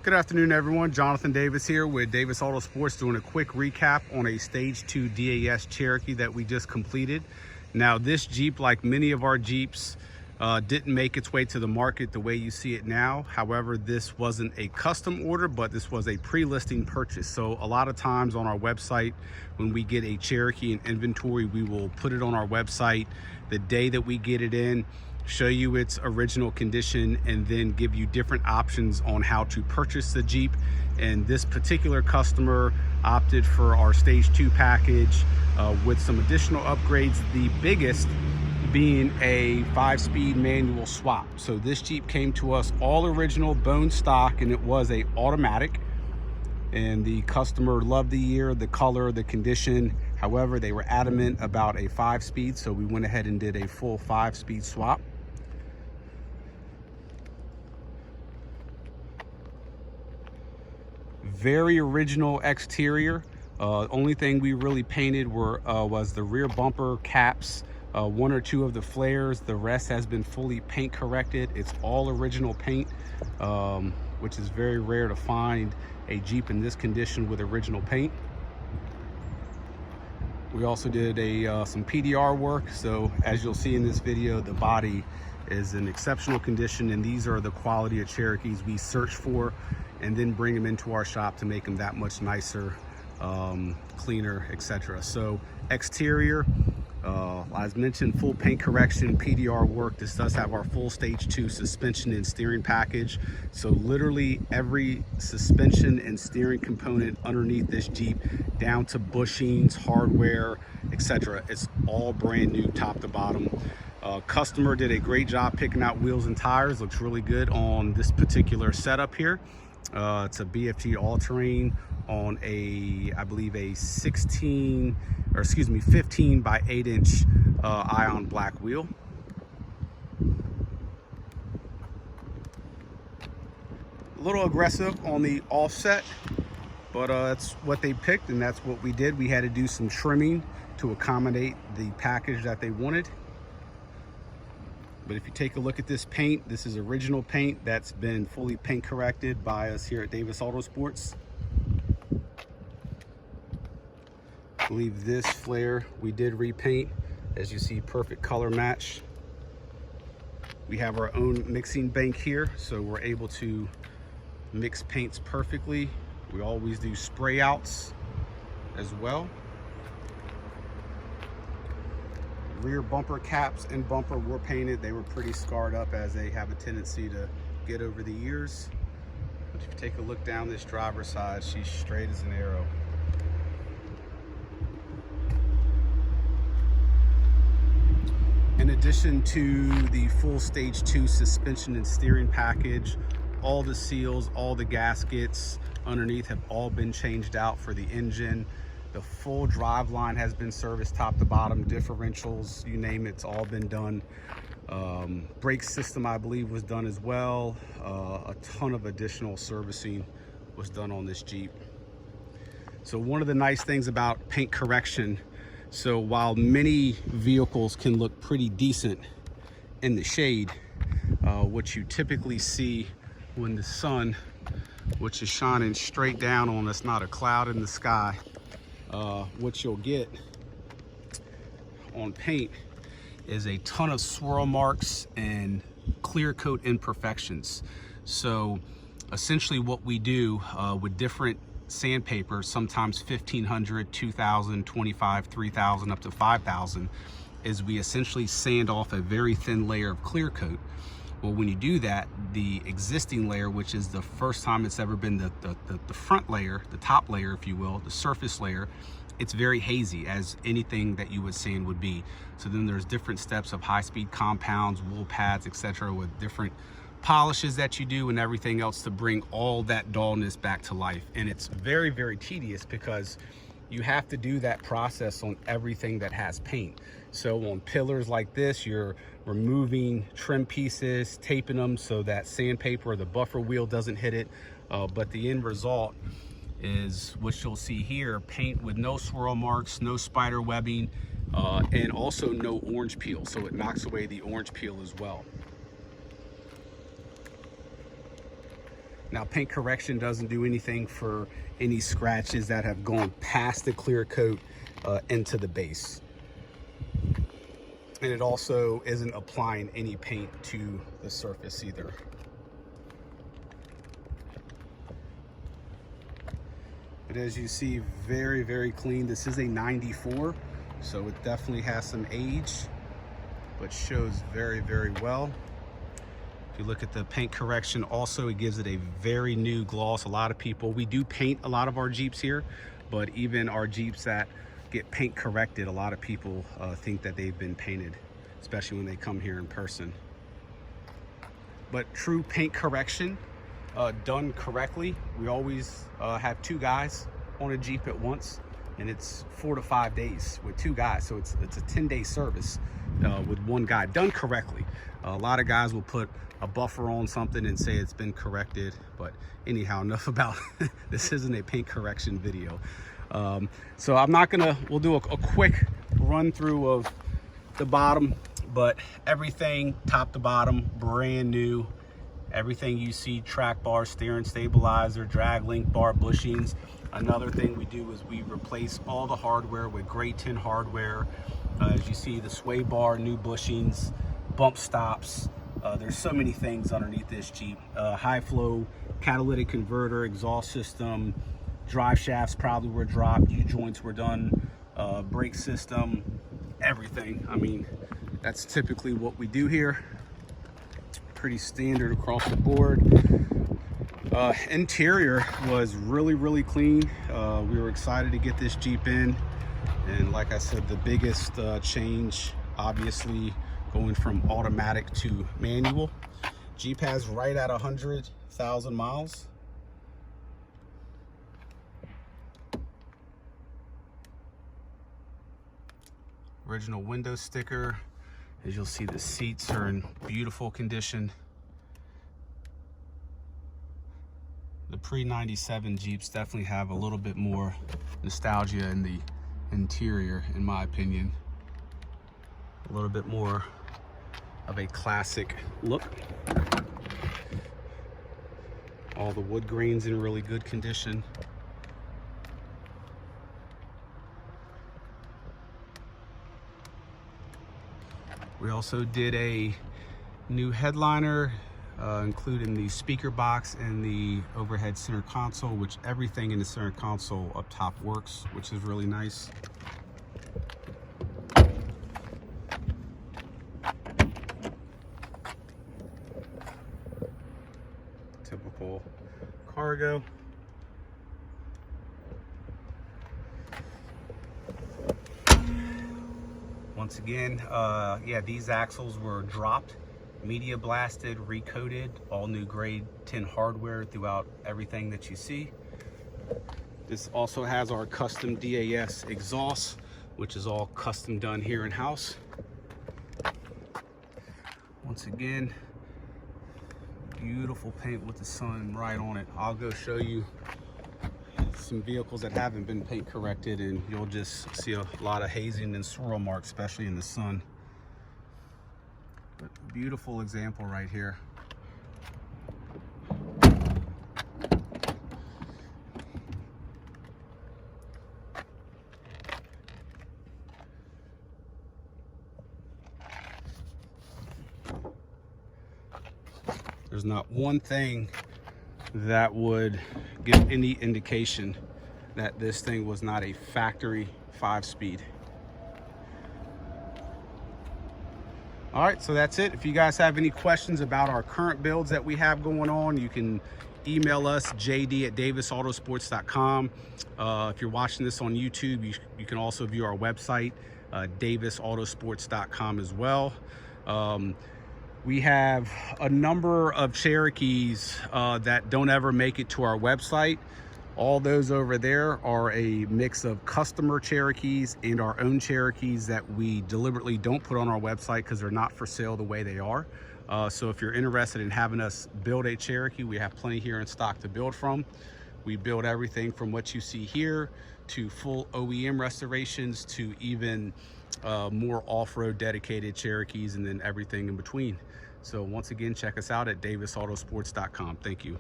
Good afternoon, everyone. Jonathan Davis here with Davis Autosports doing a quick recap on a Stage 2 DAS Cherokee that we just completed. Now, this Jeep, like many of our Jeeps, didn't make its way to the market the way you see it now. However, this wasn't a custom order, but this was a pre-listing purchase. So a lot of times on our website, when we get a Cherokee in inventory, we will put it on our website the day that we get it in, show you its original condition, and then give you different options on how to purchase the Jeep. And this particular customer opted for our Stage 2 package with some additional upgrades, the biggest being a 5-speed manual swap. So this Jeep came to us all original bone stock, and it was a automatic, and the customer loved the year, the color, the condition. However, they were adamant about a 5-speed, so we went ahead and did a full 5-speed swap. Very original exterior. Only thing we really painted was the rear bumper caps, one or two of the flares. The rest has been fully paint corrected. It's all original paint, which is very rare to find a Jeep in this condition with original paint. We also did some PDR work, so as you'll see in this video, the body is in exceptional condition, and these are the quality of Cherokees we search for and then bring them into our shop to make them that much nicer, cleaner, etc. So exterior, as mentioned, full paint correction, PDR work. This does have our full Stage 2 suspension and steering package. So literally every suspension and steering component underneath this Jeep, down to bushings, hardware, etc., it's all brand new top to bottom. Customer did a great job picking out wheels and tires. Looks really good on this particular setup here. It's a BFG all-terrain on I believe a 15 by 8-inch Ion black wheel. A little aggressive on the offset, but that's what they picked, and that's what we did. We had to do some trimming to accommodate the package that they wanted. But if you take a look at this paint, this is original paint that's been fully paint corrected by us here at Davis Autosports. I believe this flare we did repaint. As you see, perfect color match. We have our own mixing bank here, so we're able to mix paints perfectly. We always do spray outs as well. Rear bumper caps and bumper were painted. They were pretty scarred up, as they have a tendency to get over the years. But if you take a look down this driver's side, she's straight as an arrow. In addition to the full Stage 2 suspension and steering package, all the seals, all the gaskets underneath have all been changed out for the engine. The full drive line has been serviced top to bottom, differentials, you name it, it's all been done. Brake system, I believe, was done as well. A ton of additional servicing was done on this Jeep. So one of the nice things about paint correction, so while many vehicles can look pretty decent in the shade, what you typically see when the sun, which is shining straight down on us, not a cloud in the sky, what you'll get on paint is a ton of swirl marks and clear coat imperfections. So essentially what we do with different sandpaper, sometimes 1500, 2000, 25, 3000, up to 5000, is we essentially sand off a very thin layer of clear coat. Well, when you do that, the existing layer, which is the first time it's ever been the front layer, the top layer, if you will, the surface layer, it's very hazy, as anything that you would sand would be. So then there's different steps of high-speed compounds, wool pads, etc., with different polishes that you do and everything else to bring all that dullness back to life. And it's very, very tedious, because you have to do that process on everything that has paint. So on pillars like this, you're removing trim pieces, taping them so that sandpaper or the buffer wheel doesn't hit it. But the end result is what you'll see here: paint with no swirl marks, no spider webbing, and also no orange peel. So it knocks away the orange peel as well. Now, paint correction doesn't do anything for any scratches that have gone past the clear coat into the base. And it also isn't applying any paint to the surface either. But as you see, very, very clean. This is a 94, so it definitely has some age, but shows very, very well. If you look at the paint correction, also it gives it a very new gloss. A lot of people, we do paint a lot of our Jeeps here, but even our Jeeps that get paint corrected, a lot of people think that they've been painted, especially when they come here in person. But true paint correction done correctly, we always have 2 guys on a Jeep at once, and it's 4 to 5 days with 2 guys, so it's a 10-day service with 1 guy done correctly. A lot of guys will put a buffer on something and say it's been corrected, but anyhow, enough about this isn't a paint correction video. So I'm not gonna, we'll do a quick run through of the bottom, but everything top to bottom brand new. Everything you see, track bar, steering stabilizer, drag link bar, bushings. Another thing we do is we replace all the hardware with grade 10 hardware. As you see, the sway bar, new bushings, bump stops. There's so many things underneath this Jeep. High flow catalytic converter, exhaust system, drive shafts probably were dropped, U-joints were done, brake system, everything. I mean, that's typically what we do here. Pretty standard across the board. Interior was really, really clean. We were excited to get this Jeep in, and like I said, the biggest change, obviously, going from automatic to manual. Jeep has right at 100,000 miles. Original window sticker. As you'll see, the seats are in beautiful condition. The pre-97 Jeeps definitely have a little bit more nostalgia in the interior, in my opinion. A little bit more of a classic look. All the wood grains in really good condition. We also did a new headliner, including the speaker box and the overhead center console, which everything in the center console up top works, which is really nice. Typical cargo. Once again, yeah, these axles were dropped, media blasted, recoated, all new grade 10 hardware throughout everything that you see. This also has our custom DAS exhaust, which is all custom done here in house. Once again, beautiful paint with the sun right on it. I'll go show you some vehicles that haven't been paint corrected, and you'll just see a lot of hazing and swirl marks, especially in the sun. But beautiful example right here. There's not one thing that would give any indication that this thing was not a factory 5-speed. All right, so that's it. If you guys have any questions about our current builds that we have going on, you can email us, jd@davisautosports.com. If you're watching this on YouTube, you can also view our website, davisautosports.com as well. We have a number of Cherokees that don't ever make it to our website. All those over there are a mix of customer Cherokees and our own Cherokees that we deliberately don't put on our website because they're not for sale the way they are. So if you're interested in having us build a Cherokee, we have plenty here in stock to build from. We build everything from what you see here to full OEM restorations to even more off-road dedicated Cherokees, and then everything in between. So once again, check us out at davisautosports.com. Thank you.